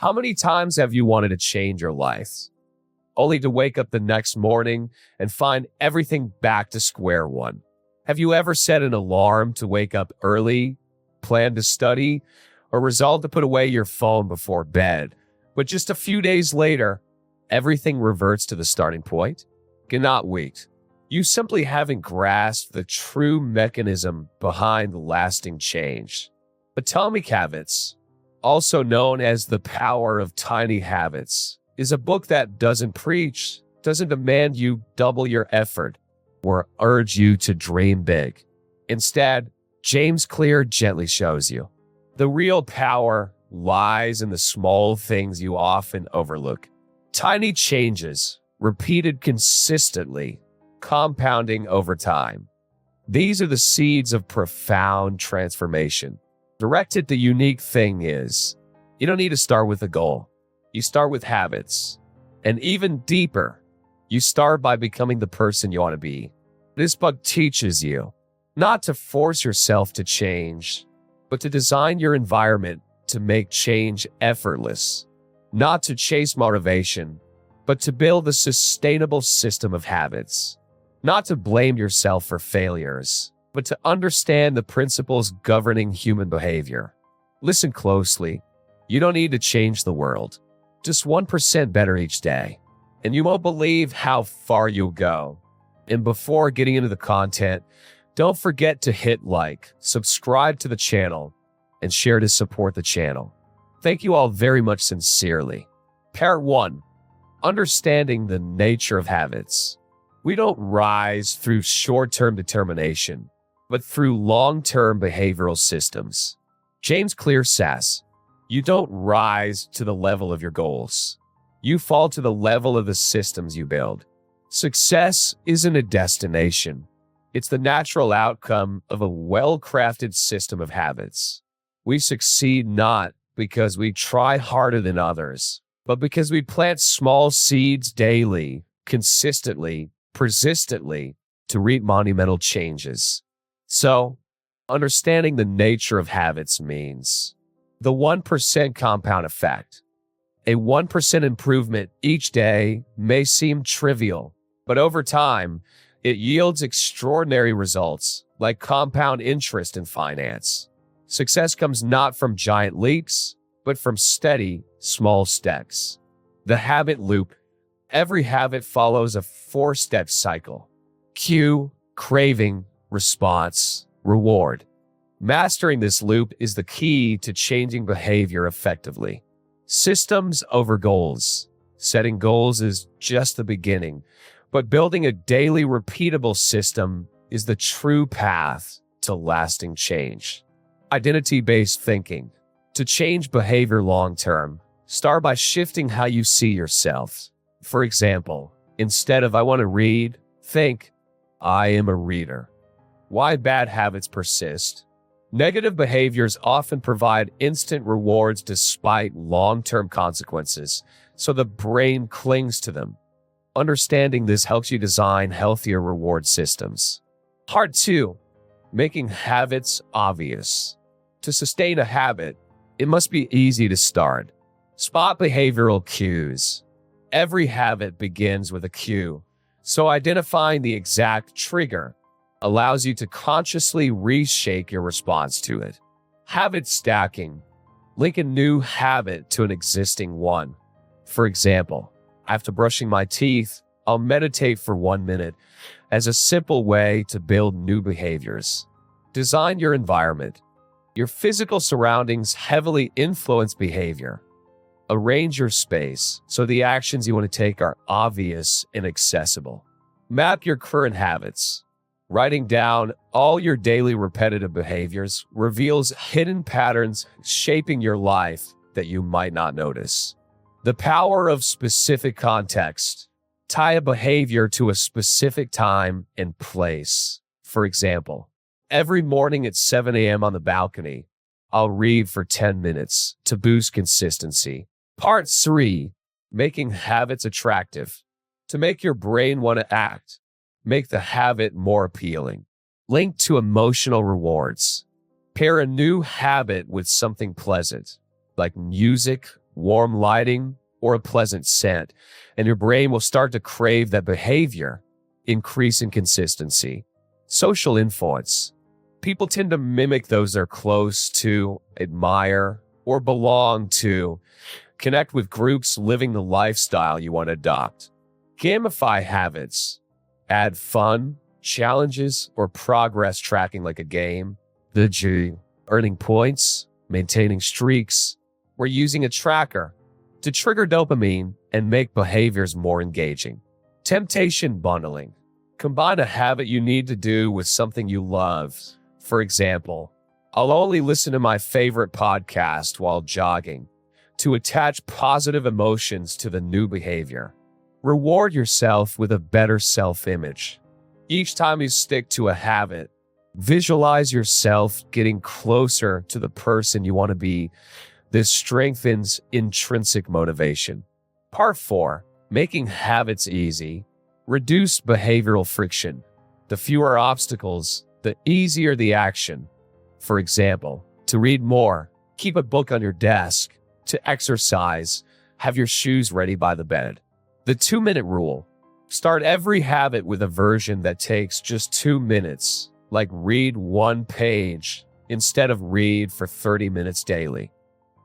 How many times have you wanted to change your life, only to wake up the next morning and find everything back to square one? Have you ever set an alarm to wake up early, plan to study, or resolve to put away your phone before bed, but just a few days later, everything reverts to the starting point? Cannot wait. You simply haven't grasped the true mechanism behind lasting change. Atomic Habits, also known as The Power of Tiny Habits, is a book that doesn't preach, doesn't demand you double your effort, or urge you to dream big. Instead, James Clear gently shows you the real power lies in the small things you often overlook. Tiny changes, repeated consistently, compounding over time. These are the seeds of profound transformation. Directed, the unique thing is, you don't need to start with a goal. You start with habits. And even deeper, you start by becoming the person you want to be. This book teaches you not to force yourself to change, but to design your environment to make change effortless. Not to chase motivation, but to build a sustainable system of habits. Not to blame yourself for failures, but to understand the principles governing human behavior. Listen closely. You don't need to change the world. Just 1% better each day, and you won't believe how far you'll go. And before getting into the content, don't forget to hit like, subscribe to the channel, and share to support the channel. Thank you all very much sincerely. Part 1. Understanding the nature of habits. We don't rise through short-term determination, but through long-term behavioral systems. James Clear says, you don't rise to the level of your goals. You fall to the level of the systems you build. Success isn't a destination. It's the natural outcome of a well-crafted system of habits. We succeed not because we try harder than others, but because we plant small seeds daily, consistently, persistently, to reap monumental changes. So, understanding the nature of habits means the 1% compound effect. A 1% improvement each day may seem trivial, but over time, it yields extraordinary results, like compound interest in finance. Success comes not from giant leaps, but from steady, small steps. The habit loop. Every habit follows a 4-step cycle. Cue, craving, response, reward. Mastering this loop is the key to changing behavior effectively. Systems over goals. Setting goals is just the beginning, but building a daily repeatable system is the true path to lasting change. Identity-based thinking. To change behavior long-term, start by shifting how you see yourself. For example, instead of "I want to read," think, "I am a reader." Why bad habits persist. Negative behaviors often provide instant rewards despite long-term consequences, so the brain clings to them. Understanding this helps you design healthier reward systems. Part 2. Making habits obvious. To sustain a habit, it must be easy to start. Spot behavioral cues. Every habit begins with a cue, so identifying the exact trigger allows you to consciously reshape your response to it. Habit stacking. Link a new habit to an existing one. For example, after brushing my teeth, I'll meditate for 1 minute as a simple way to build new behaviors. Design your environment. Your physical surroundings heavily influence behavior. Arrange your space so the actions you want to take are obvious and accessible. Map your current habits. Writing down all your daily repetitive behaviors reveals hidden patterns shaping your life that you might not notice. The power of specific context. Tie a behavior to a specific time and place. For example, every morning at 7 a.m. on the balcony, I'll read for 10 minutes to boost consistency. Part 3. Making habits attractive. To make your brain want to act, make the habit more appealing. Link to emotional rewards. Pair a new habit with something pleasant, like music warm lighting, or a pleasant scent, and your brain will start to crave that behavior, increasing consistency. Social influence. People tend to mimic those they're close to, admire, or belong to. Connect with groups living the lifestyle you want to adopt. Gamify habits. Add fun, challenges, or progress tracking like a game. The G. Earning points, maintaining streaks, or using a tracker to trigger dopamine and make behaviors more engaging. Temptation bundling. Combine a habit you need to do with something you love. For example, I'll only listen to my favorite podcast while jogging to attach positive emotions to the new behavior. Reward yourself with a better self-image. Each time you stick to a habit, visualize yourself getting closer to the person you want to be. This strengthens intrinsic motivation. Part 4. Making habits easy. Reduce behavioral friction. The fewer obstacles, the easier the action. For example, to read more, keep a book on your desk. To exercise, have your shoes ready by the bed. The 2-minute rule. Start every habit with a version that takes just 2 minutes, like read 1 page instead of read for 30 minutes daily.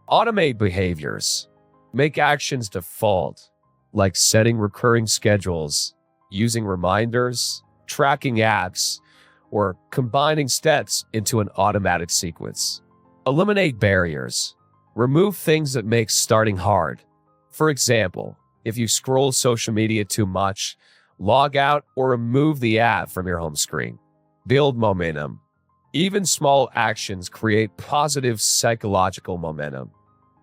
Automate behaviors. Make actions default, like setting recurring schedules, using reminders, tracking apps, or combining steps into an automatic sequence. Eliminate barriers. Remove things that make starting hard. For example, if you scroll social media too much, log out or remove the app from your home screen. Build momentum. Even small actions create positive psychological momentum.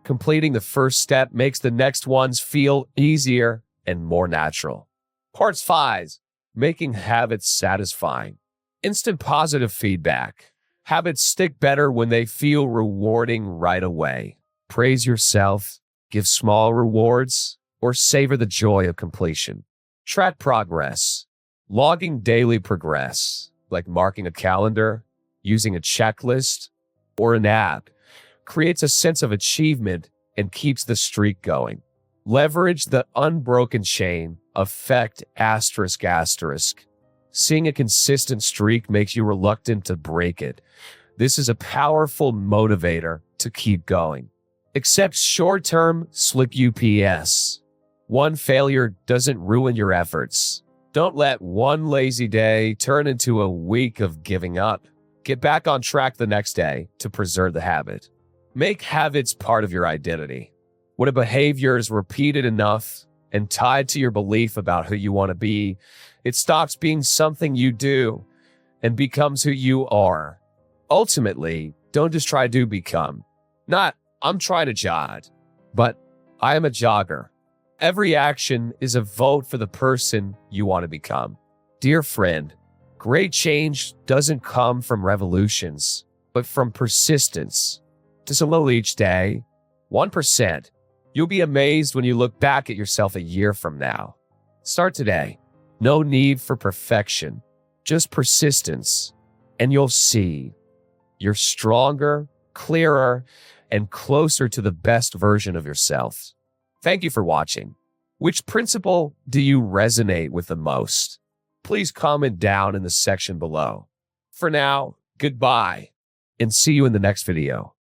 Completing the first step makes the next ones feel easier and more natural. Part 5. Making habits satisfying. Instant positive feedback. Habits stick better when they feel rewarding right away. Praise yourself, give small rewards, or savor the joy of completion. Track progress. Logging daily progress, like marking a calendar, using a checklist, or an app, creates a sense of achievement and keeps the streak going. Leverage the unbroken chain effect ***. Seeing a consistent streak makes you reluctant to break it. This is a powerful motivator to keep going. Accept short-term slick UPS. One failure doesn't ruin your efforts. Don't let one lazy day turn into a week of giving up. Get back on track the next day to preserve the habit. Make habits part of your identity. When a behavior is repeated enough and tied to your belief about who you want to be, it stops being something you do and becomes who you are. Ultimately, don't just try to become. Not, I'm trying to jog, but I am a jogger. Every action is a vote for the person you want to become. Dear friend, great change doesn't come from revolutions, but from persistence. Just a little each day, 1%. You'll be amazed when you look back at yourself a year from now. Start today. No need for perfection, just persistence. And you'll see you're stronger, clearer, and closer to the best version of yourself. Thank you for watching. Which principle do you resonate with the most? Please comment down in the section below. For now, goodbye, and see you in the next video.